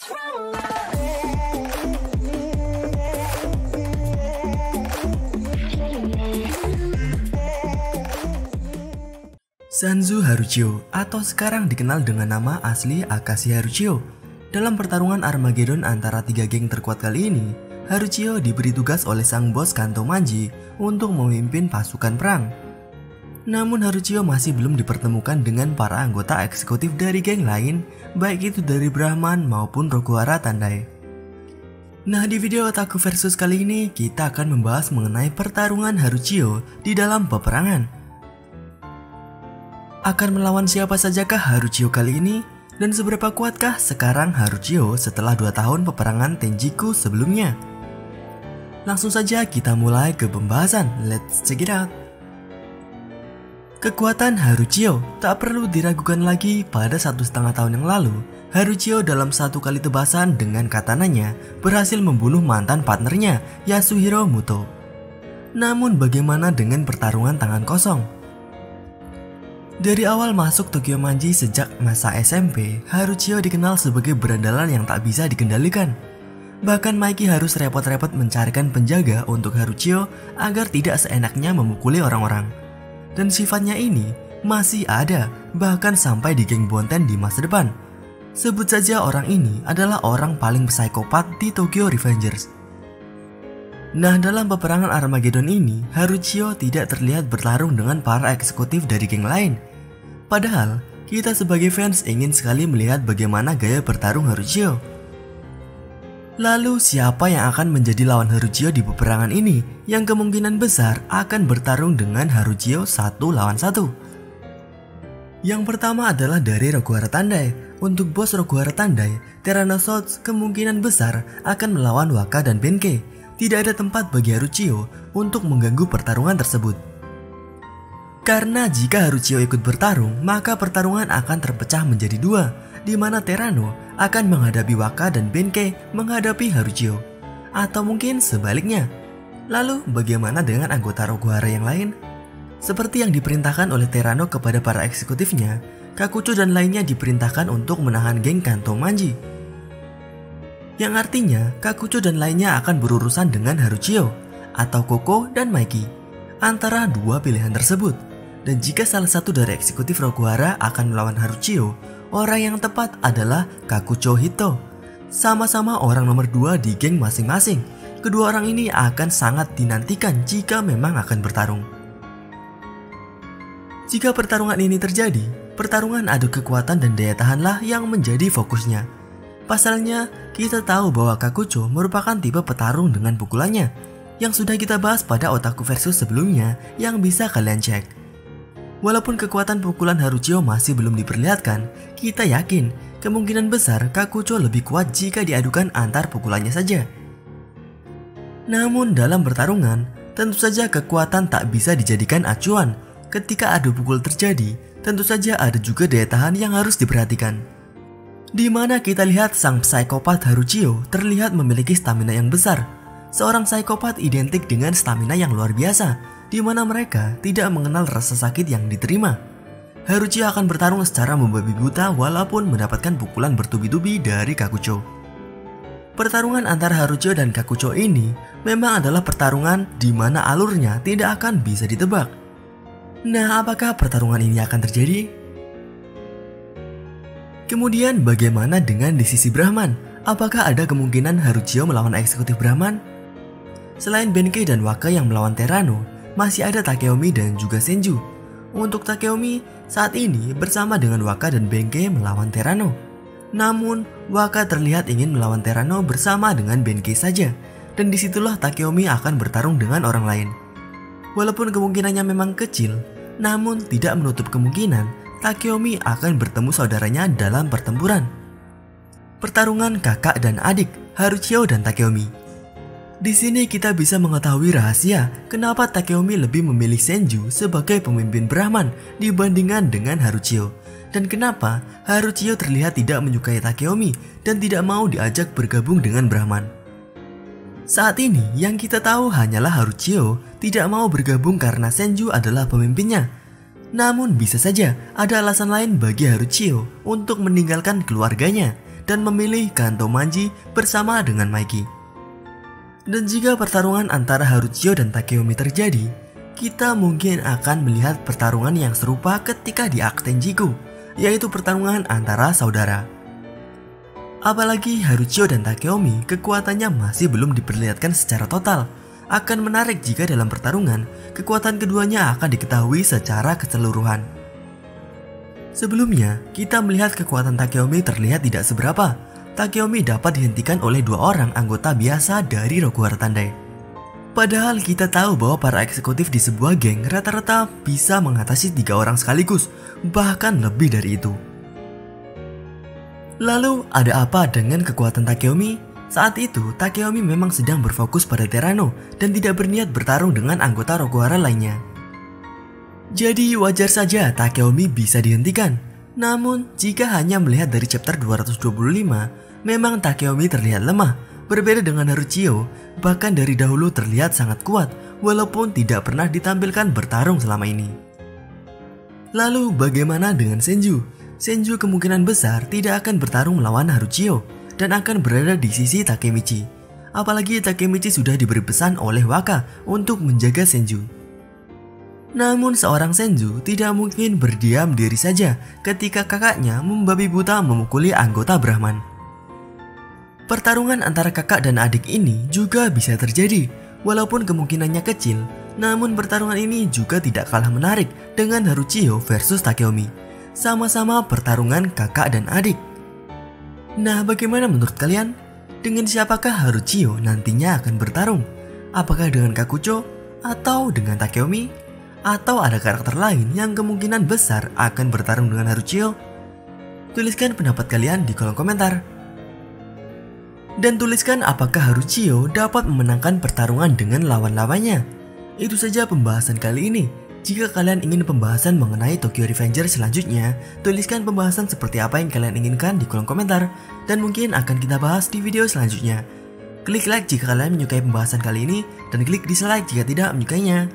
Sanzu Haruchio atau sekarang dikenal dengan nama asli Akashi Haruchio. Dalam pertarungan Armageddon antara 3 geng terkuat kali ini, Haruchio diberi tugas oleh sang bos Kanto Manji untuk memimpin pasukan perang. Namun Haruchio masih belum dipertemukan dengan para anggota eksekutif dari geng lain, baik itu dari Brahman maupun Rokuhara Tandai. Nah, di video Otaku Versus kali ini kita akan membahas mengenai pertarungan Haruchio di dalam peperangan. Akan melawan siapa sajakah Haruchio kali ini? Dan seberapa kuatkah sekarang Haruchio setelah 2 tahun peperangan Tenjiku sebelumnya? Langsung saja kita mulai ke pembahasan, let's check it out. Kekuatan Haruchio tak perlu diragukan lagi. Pada 1,5 tahun yang lalu, Haruchio dalam 1 kali tebasan dengan katananya berhasil membunuh mantan partnernya Yasuhiro Muto. Namun bagaimana dengan pertarungan tangan kosong? Dari awal masuk Tokyo Manji sejak masa SMP, Haruchio dikenal sebagai berandalan yang tak bisa dikendalikan. Bahkan Mikey harus repot-repot mencarikan penjaga untuk Haruchio agar tidak seenaknya memukuli orang-orang. Dan sifatnya ini masih ada, bahkan sampai di geng Bonten di masa depan. Sebut saja orang ini adalah orang paling psikopat di Tokyo Revengers. Nah, dalam peperangan Armageddon ini, Haruchio tidak terlihat bertarung dengan para eksekutif dari geng lain. Padahal, kita sebagai fans ingin sekali melihat bagaimana gaya bertarung Haruchio. Lalu, siapa yang akan menjadi lawan Haruchio di peperangan ini yang kemungkinan besar akan bertarung dengan Haruchio 1 lawan 1? Yang pertama adalah dari Rokuhara Tandai. Untuk bos Rokuhara Tandai, Tyrannosaurus kemungkinan besar akan melawan Waka dan Benkei. Tidak ada tempat bagi Haruchio untuk mengganggu pertarungan tersebut. Karena jika Haruchio ikut bertarung, maka pertarungan akan terpecah menjadi 2, di mana Terano akan menghadapi Waka dan Benkei menghadapi Haruchio. Atau mungkin sebaliknya. Lalu bagaimana dengan anggota Rokuhara yang lain? Seperti yang diperintahkan oleh Terano kepada para eksekutifnya, Kakucho dan lainnya diperintahkan untuk menahan geng Kanto Manji. Yang artinya Kakucho dan lainnya akan berurusan dengan Haruchio atau Koko dan Mikey antara 2 pilihan tersebut. Dan jika salah satu dari eksekutif Rokuhara akan melawan Haruchio, orang yang tepat adalah Kakucho Hito. Sama-sama orang nomor 2 di geng masing-masing. Kedua orang ini akan sangat dinantikan jika memang akan bertarung. Jika pertarungan ini terjadi, pertarungan adu kekuatan dan daya tahanlah yang menjadi fokusnya. Pasalnya, kita tahu bahwa Kakucho merupakan tipe petarung dengan pukulannya, yang sudah kita bahas pada Otaku Versus sebelumnya yang bisa kalian cek. Walaupun kekuatan pukulan Haruchio masih belum diperlihatkan, kita yakin kemungkinan besar Kakucho lebih kuat jika diadukan antar pukulannya saja. Namun dalam pertarungan, tentu saja kekuatan tak bisa dijadikan acuan. Ketika adu pukul terjadi, tentu saja ada juga daya tahan yang harus diperhatikan. Di mana kita lihat sang psikopat Haruchio terlihat memiliki stamina yang besar. Seorang psikopat identik dengan stamina yang luar biasa, di mana mereka tidak mengenal rasa sakit yang diterima. Haruchio akan bertarung secara membabi buta walaupun mendapatkan pukulan bertubi-tubi dari Kakucho. Pertarungan antara Haruchio dan Kakucho ini memang adalah pertarungan di mana alurnya tidak akan bisa ditebak. Nah, apakah pertarungan ini akan terjadi? Kemudian bagaimana dengan di sisi Brahman? Apakah ada kemungkinan Haruchio melawan eksekutif Brahman? Selain Benkei dan Waka yang melawan Terano, masih ada Takeomi dan juga Senju. Untuk Takeomi, saat ini bersama dengan Waka dan Benkei melawan Terano. Namun, Waka terlihat ingin melawan Terano bersama dengan Benkei saja. Dan disitulah Takeomi akan bertarung dengan orang lain. Walaupun kemungkinannya memang kecil, namun tidak menutup kemungkinan Takeomi akan bertemu saudaranya dalam pertempuran. Pertarungan kakak dan adik, Haruchio dan Takeomi. Di sini kita bisa mengetahui rahasia kenapa Takeomi lebih memilih Senju sebagai pemimpin Brahman dibandingkan dengan Haruchio. Dan kenapa Haruchio terlihat tidak menyukai Takeomi dan tidak mau diajak bergabung dengan Brahman. Saat ini yang kita tahu hanyalah Haruchio tidak mau bergabung karena Senju adalah pemimpinnya. Namun bisa saja ada alasan lain bagi Haruchio untuk meninggalkan keluarganya dan memilih Kanto Manji bersama dengan Maiki. Dan jika pertarungan antara Haruchio dan Takeyomi terjadi, kita mungkin akan melihat pertarungan yang serupa ketika di arc Tenjiku, yaitu pertarungan antara saudara. Apalagi Haruchio dan Takeyomi kekuatannya masih belum diperlihatkan secara total. Akan menarik jika dalam pertarungan, kekuatan keduanya akan diketahui secara keseluruhan. Sebelumnya, kita melihat kekuatan Takeyomi terlihat tidak seberapa. Takeyomi dapat dihentikan oleh 2 orang anggota biasa dari Rokuhara Tandai. Padahal kita tahu bahwa para eksekutif di sebuah geng rata-rata bisa mengatasi 3 orang sekaligus, bahkan lebih dari itu. Lalu ada apa dengan kekuatan Takeyomi? Saat itu Takeyomi memang sedang berfokus pada Terano dan tidak berniat bertarung dengan anggota Rokuhara lainnya. Jadi wajar saja Takeyomi bisa dihentikan. Namun jika hanya melihat dari chapter 225, memang Takeyomi terlihat lemah. Berbeda dengan Haruchio, bahkan dari dahulu terlihat sangat kuat walaupun tidak pernah ditampilkan bertarung selama ini. Lalu bagaimana dengan Senju? Senju kemungkinan besar tidak akan bertarung melawan Haruchio dan akan berada di sisi Takemichi. Apalagi Takemichi sudah diberi pesan oleh Waka untuk menjaga Senju. Namun seorang Senju tidak mungkin berdiam diri saja ketika kakaknya membabi buta memukuli anggota Brahman. Pertarungan antara kakak dan adik ini juga bisa terjadi, walaupun kemungkinannya kecil. Namun pertarungan ini juga tidak kalah menarik dengan Haruchio versus Takeyomi. Sama-sama pertarungan kakak dan adik. Nah, bagaimana menurut kalian? Dengan siapakah Haruchio nantinya akan bertarung? Apakah dengan Kakucho? Atau dengan Takeyomi? Atau ada karakter lain yang kemungkinan besar akan bertarung dengan Haruchio? Tuliskan pendapat kalian di kolom komentar. Dan tuliskan apakah Haruchio dapat memenangkan pertarungan dengan lawan-lawannya. Itu saja pembahasan kali ini. Jika kalian ingin pembahasan mengenai Tokyo Revengers selanjutnya, tuliskan pembahasan seperti apa yang kalian inginkan di kolom komentar, dan mungkin akan kita bahas di video selanjutnya. Klik like jika kalian menyukai pembahasan kali ini, dan klik dislike jika tidak menyukainya.